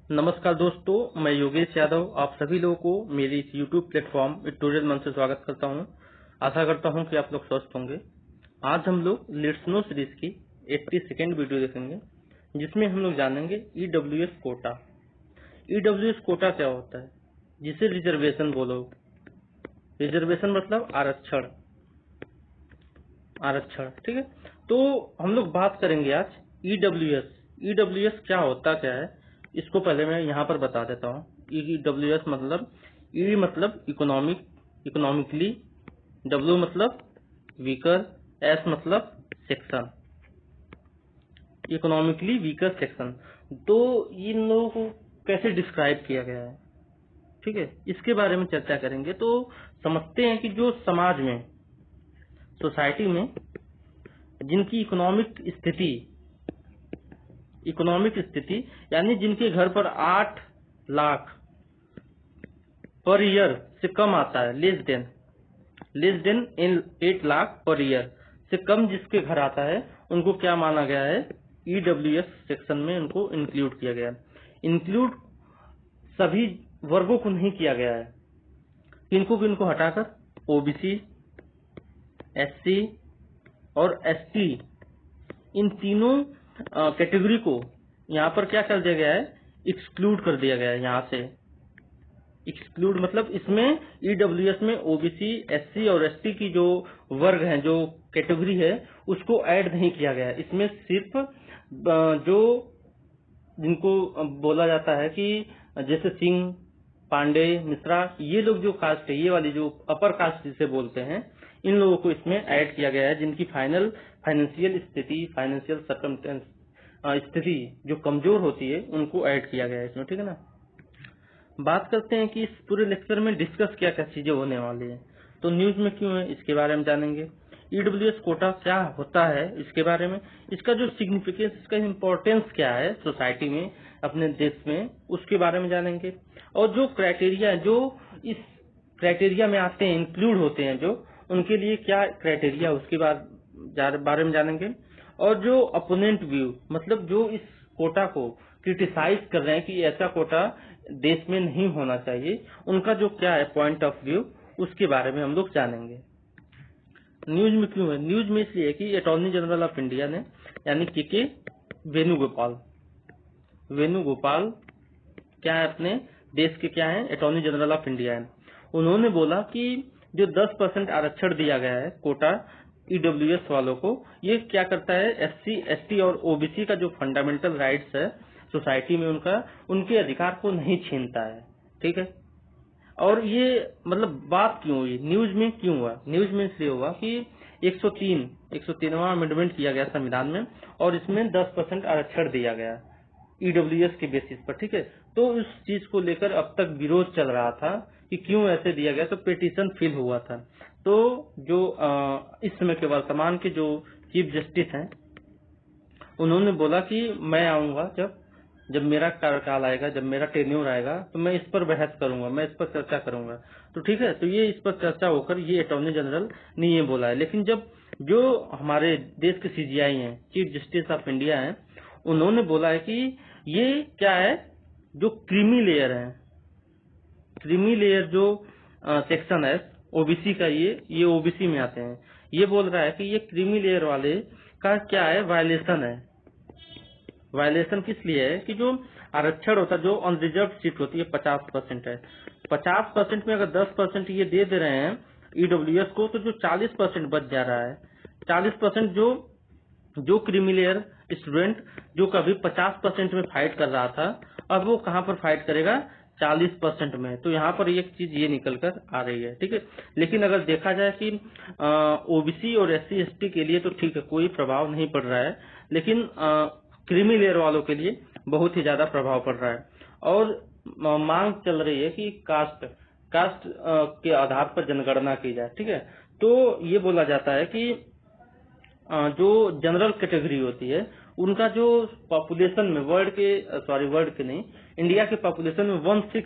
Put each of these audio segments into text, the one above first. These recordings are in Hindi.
नमस्कार दोस्तों, मैं योगेश यादव आप सभी लोगों को मेरे इस YouTube प्लेटफॉर्म ट्यूटोरियल मंच से स्वागत करता हूं। आशा करता हूं कि आप लोग स्वस्थ होंगे। आज हम लोग लेट्स नो सीरीज की 82nd वीडियो देखेंगे, जिसमें हम लोग जानेंगे EWS कोटा। EWS कोटा क्या होता है, जिसे रिजर्वेशन बोलो। रिजर्वेशन मतलब आरक्षण, आरक्षण, ठीक है। तो हम लोग बात करेंगे आज EWS क्या होता क्या है, इसको पहले मैं यहाँ पर बता देता हूँ। EWS मतलब E मतलब इकोनॉमिक, इकोनॉमिकली, W मतलब वीकर, S मतलब सेक्शन, इकोनॉमिकली वीकर सेक्शन। तो इन लोगों को कैसे डिस्क्राइब किया गया है, ठीक है, इसके बारे में चर्चा करेंगे। तो समझते हैं कि जो समाज में, सोसाइटी में जिनकी इकोनॉमिक स्थिति यानी जिनके घर पर 8 लाख पर ईयर से कम आता है, less then in 8 lakh per year से कम जिसके घर आता है, उनको क्या माना गया है, EWS सेक्शन में उनको इंक्लूड किया गया है। इंक्लूड सभी वर्गों को नहीं किया गया है, किनको हटाकर OBC, SC और ST, इन तीनों कैटेगरी को यहाँ पर क्या कर दिया गया है, एक्सक्लूड कर दिया गया है। यहाँ से एक्सक्लूड मतलब इसमें EWS में OBC, SC और ST की जो वर्ग हैं, जो कैटेगरी है, उसको ऐड नहीं किया गया है। इसमें सिर्फ जो जिनको बोला जाता है कि जैसे सिंह, पांडे, मिश्रा, ये लोग जो कास्ट है, ये वाली जो अपर कास्ट जिसे बोलते हैं, इन लोगों को इसमें ऐड किया गया है, जिनकी फाइनेंशियल स्थिति जो कमजोर होती है, उनको ऐड किया गया है इसमें, ठीक है ना। बात करते हैं कि इस पूरे लेक्चर में डिस्कस क्या क्या चीजें होने वाली है। तो न्यूज में क्यों है, इसके बारे में जानेंगे। EWS कोटा क्या होता है, इसके बारे में, इसका जो सिग्निफिकेंस, इसका इम्पोर्टेंस क्या है सोसाइटी में, अपने देश में, उसके बारे में जानेंगे। और जो क्राइटेरिया, जो इस क्राइटेरिया में आते हैं, इंक्लूड होते हैं, जो उनके लिए क्या क्राइटेरिया, उसके बारे में जानेंगे। और जो अपोनेंट व्यू मतलब जो इस कोटा को क्रिटिसाइज कर रहे हैं कि ऐसा कोटा देश में नहीं होना चाहिए, उनका जो क्या है पॉइंट ऑफ व्यू, उसके बारे में हम लोग जानेंगे। न्यूज में क्यों है, न्यूज में इसलिए कि अटॉर्नी जनरल ऑफ इंडिया ने, यानी के वेणुगोपाल क्या है, अपने देश के क्या है, अटॉर्नी जनरल ऑफ इंडिया है। उन्होंने बोला कि जो 10% आरक्षण दिया गया है कोटा EWS वालों को, ये क्या करता है, SC, ST और OBC का जो फंडामेंटल राइट्स है सोसाइटी में, उनके अधिकार को नहीं छीनता है, ठीक है। और ये मतलब बात क्यों हुई, न्यूज में क्यों हुआ, न्यूज में इसलिए हुआ कि 103वां अमेंडमेंट किया गया संविधान में, और इसमें 10% आरक्षण दिया गया EWS के बेसिस पर, ठीक है। तो उस चीज को लेकर अब तक विरोध चल रहा था कि क्यों ऐसे दिया गया, तो पिटीशन फिल हुआ था। तो जो इस समय के वर्तमान के जो चीफ जस्टिस हैं, उन्होंने बोला कि मैं आऊंगा जब मेरा कार्यकाल आएगा, जब मेरा टेन्योर आएगा, तो मैं इस पर बहस करूंगा, मैं इस पर चर्चा करूंगा। तो ठीक है, तो ये इस पर चर्चा होकर ये अटॉर्नी जनरल ने ये बोला है। लेकिन जब जो हमारे देश के CJI हैं, चीफ जस्टिस ऑफ इंडिया हैं, उन्होंने बोला है कि ये क्या है, जो क्रीमी लेयर है, क्रीमी लेयर जो सेक्शन है OBC का, ये OBC में आते हैं, ये बोल रहा है कि ये क्रीमी लेयर वाले का क्या है, वायलेशन है। वायलेशन किस लिए है कि जो आरक्षण होता है, जो अनरिजर्व सीट होती है 50% है, 50% में अगर 10% ये दे रहे हैं EWS को, तो जो 40% बच जा रहा है, 40% जो क्रिमिलेयर स्टूडेंट जो कभी 50% में फाइट कर रहा था, अब वो कहाँ पर फाइट करेगा, 40% में। तो यहाँ पर एक चीज ये निकल कर आ रही है, ठीक है। लेकिन अगर देखा जाए कि OBC और SC ST के लिए तो ठीक है, कोई प्रभाव नहीं पड़ रहा है, लेकिन क्रीमी लेयर वालों के लिए बहुत ही ज्यादा प्रभाव पड़ रहा है। और मांग चल रही है कि कास्ट के आधार पर जनगणना की जाए, ठीक है। तो ये बोला जाता है कि जो जनरल कैटेगरी होती है, उनका जो पॉपुलेशन में वर्ल्ड के नहीं, इंडिया के पॉपुलेशन में 1/6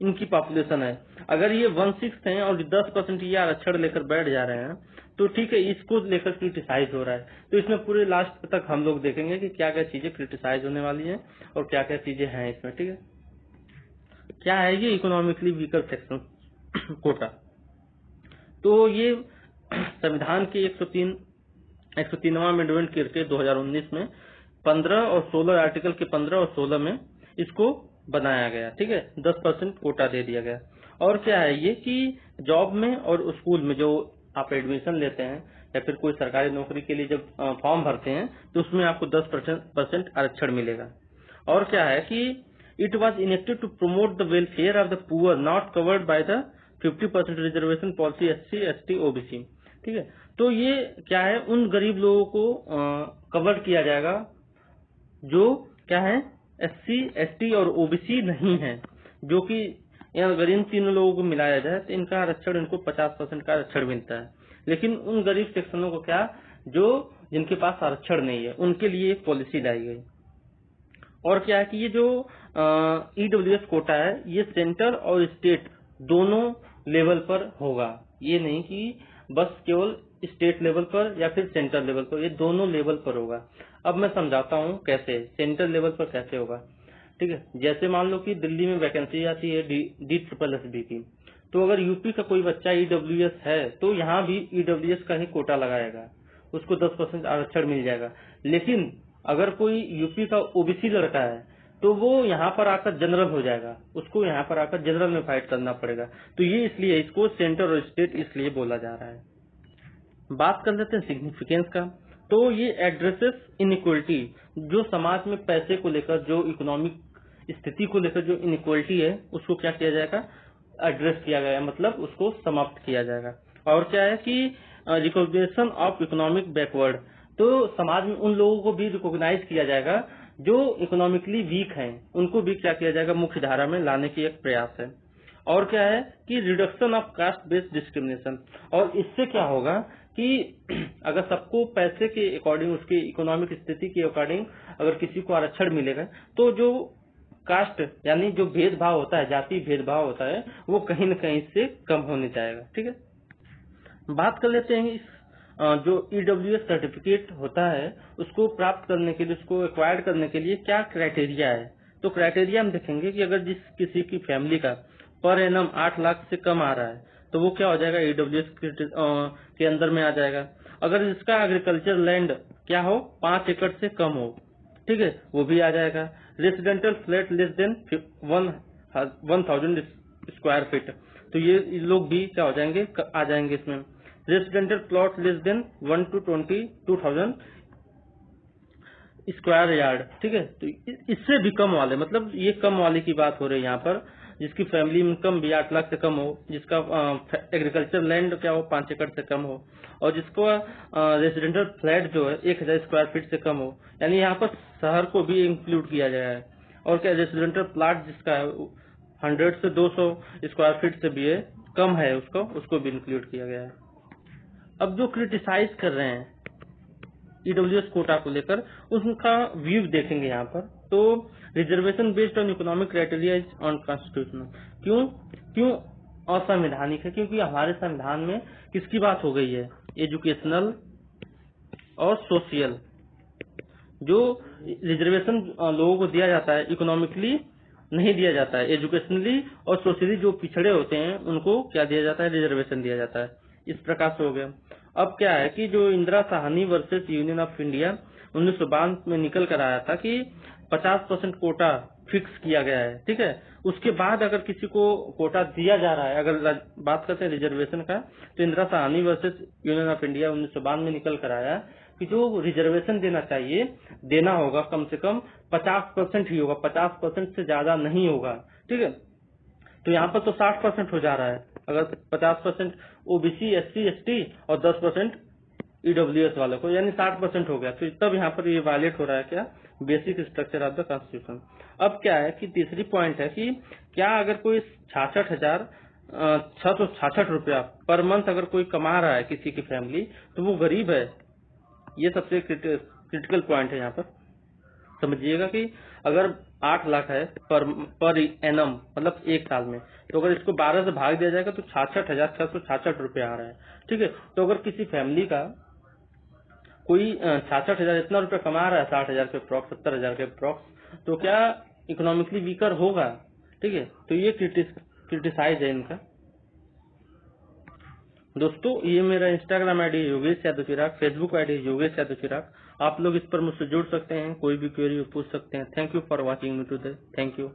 इनकी पॉपुलेशन है। अगर ये 1/6 है और 10% ये आरक्षण लेकर बैठ जा रहे हैं, तो ठीक है, इसको लेकर क्रिटिसाइज हो रहा है। तो इसमें पूरे लास्ट तक हम लोग देखेंगे कि क्या क्या चीजें क्रिटिसाइज होने वाली हैं और क्या क्या चीजें हैं इसमें। ठीक है, क्या है ये इकोनॉमिकली वीकर सेक्शन कोटा। तो ये संविधान के 103वां अमेंडमेंट करके 2019 में 15 और 16 आर्टिकल के 15 और 16 में इसको बनाया गया। ठीक है, 10% कोटा दे दिया गया। और क्या है ये कि जॉब में और स्कूल में जो आप एडमिशन लेते हैं या फिर कोई सरकारी नौकरी के लिए जब फॉर्म भरते हैं तो उसमें आपको 10% आरक्षण मिलेगा। और क्या है कि it was enacted to promote the welfare of the poor not covered by the 50% reservation policy SC ST OBC। ठीक है, तो ये क्या है, उन गरीब लोगों को कवर किया जाएगा जो क्या है SC ST और OBC नहीं है, जो कि अगर इन तीनों लोगों को मिलाया जाए तो इनका आरक्षण, इनको 50% का आरक्षण मिलता है। लेकिन उन गरीब सेक्शनों को क्या, जो जिनके पास आरक्षण नहीं है, उनके लिए एक पॉलिसी लाई गई। और क्या है कि ये जो EWS कोटा है ये सेंटर और स्टेट दोनों लेवल पर होगा। ये नहीं कि बस केवल स्टेट लेवल पर या फिर सेंटर लेवल पर, ये दोनों लेवल पर होगा। अब मैं समझाता हूँ कैसे सेंटर लेवल पर कैसे होगा। ठीक है, जैसे मान लो कि दिल्ली में वैकेंसी आती है DSSB की, तो अगर यूपी का कोई बच्चा EWS है तो यहाँ भी EWS का ही कोटा लगाएगा, उसको 10% आरक्षण मिल जाएगा। लेकिन अगर कोई यूपी का OBC लड़का है तो वो यहाँ पर आकर जनरल हो जाएगा, उसको यहाँ पर आकर जनरल में फाइट करना पड़ेगा। तो ये इसलिए इसको सेंटर और स्टेट इसलिए बोला जा रहा है। बात कर लेते हैं सिग्निफिकेंस का। तो ये एड्रेसेस इनइक्वलिटी, जो समाज में पैसे को लेकर, जो इकोनॉमिक स्थिति को लेकर जो इनइक्वलिटी है उसको क्या किया जाएगा, एड्रेस किया गया, मतलब उसको समाप्त किया जाएगा। और क्या है कि रिकॉग्निशन ऑफ इकोनॉमिक बैकवर्ड, तो समाज में उन लोगों को भी रिकॉग्नाइज किया जाएगा जो इकोनॉमिकली वीक हैं, उनको भी क्या किया जाएगा, मुख्य धारा में लाने की एक प्रयास है। और क्या है कि reduction of caste based discrimination, और इससे क्या होगा कि अगर सबको पैसे के अकॉर्डिंग, उसके इकोनॉमिक स्थिति के अकॉर्डिंग अगर किसी को आरक्षण मिलेगा तो जो कास्ट यानी जो भेदभाव होता है, जाति भेदभाव होता है, वो कहीं न कहीं से कम होने जाएगा। ठीक है, बात कर लेते हैं इस जो EWS सर्टिफिकेट होता है उसको प्राप्त करने के लिए, उसको एक्वायर करने के लिए क्या क्राइटेरिया है। तो क्राइटेरिया हम देखेंगे कि अगर जिस किसी की फैमिली का पर एनम 8 लाख से कम आ रहा है तो वो क्या हो जाएगा, EWS के अंदर में आ जाएगा। अगर जिसका एग्रीकल्चर लैंड क्या हो 5 एकड़ से कम हो, ठीक है, वो भी आ जाएगा। Residential flat less than 1000 square feet, तो ये लोग भी क्या हो जाएंगे, आ जाएंगे इसमें। Residential plot less than 1 to 22,000 square yard, ठीक है, तो इससे भी कम वाले, मतलब ये कम वाले की बात हो रही है यहाँ पर, जिसकी फैमिली इनकम भी 8 लाख से कम हो, जिसका एग्रीकल्चर लैंड क्या हो 5 एकड़ से कम हो, और जिसको रेसिडेंशियल फ्लैट जो है 1000 स्क्वायर फीट से कम हो, यानी यहाँ पर शहर को भी इंक्लूड किया गया है। और क्या रेसिडेंशियल प्लॉट जिसका है 100 से 200 स्क्वायर फीट से भी है, कम है, उसको भी इंक्लूड किया गया है। अब जो क्रिटिसाइज कर रहे हैं EWS कोटा को लेकर, उनका व्यू देखेंगे यहाँ पर। तो reservation based on economic criteria is on constitutional, क्यों असंवैधानिक है, क्योंकि हमारे संविधान में किसकी बात हो गई है, एजुकेशनल और सोशल। जो रिजर्वेशन लोगों को दिया जाता है इकोनॉमिकली नहीं दिया जाता है, एजुकेशनली और सोशली जो पिछड़े होते हैं उनको क्या दिया जाता है, रिजर्वेशन दिया जाता है। इस प्रकार से हो गया। अब क्या है कि जो Indira Sahni versus union of India 1952 में निकल कर आया था कि 50% कोटा फिक्स किया गया है, ठीक है। उसके बाद अगर किसी को कोटा दिया जा रहा है, अगर बात करते हैं रिजर्वेशन का, तो Indira Sahni versus union of India 1952 में निकल कर आया कि जो रिजर्वेशन देना चाहिए, देना होगा कम से कम 50% ही होगा, 50% से ज्यादा नहीं होगा, ठीक है। तो यहाँ पर तो 60% हो जा रहा है, अगर 50% OBC SC ST और 10% EWS वालों को, यानी 60% हो गया। तो तब यहाँ पर ये वायलेट हो रहा है क्या, basic structure of the constitution. अब क्या है कि तीसरी पॉइंट है कि क्या अगर कोई 66,666 रुपया पर मंथ अगर कोई कमा रहा है किसी की फैमिली, तो वो गरीब है। ये सबसे क्रिटिकल पॉइंट है यहाँ पर, समझिएगा कि अगर 8 लाख है पर एनम, मतलब एक साल में। तो अगर इसको 12 से भाग दिया जाएगा तो 66,666 रुपये आ रहा है। ठीक है, तो अगर किसी फैमिली का कोई 66,000 इतना रुपया कमा रहा है, 60,000 के अप्रॉक्स, 70,000 के अप्रॉक्स, तो क्या इकोनॉमिकली वीकर होगा? ठीक है, तो ये क्रिटिसाइज है इनका। दोस्तों ये मेरा इंस्टाग्राम आईडी है योगेश यादव चिराग, फेसबुक आईडी है योगेश यादव चिराग। आप लोग इस पर मुझसे जुड़ सकते हैं, कोई भी क्वेरी पूछ सकते हैं। Thank you for watching me today. Thank you.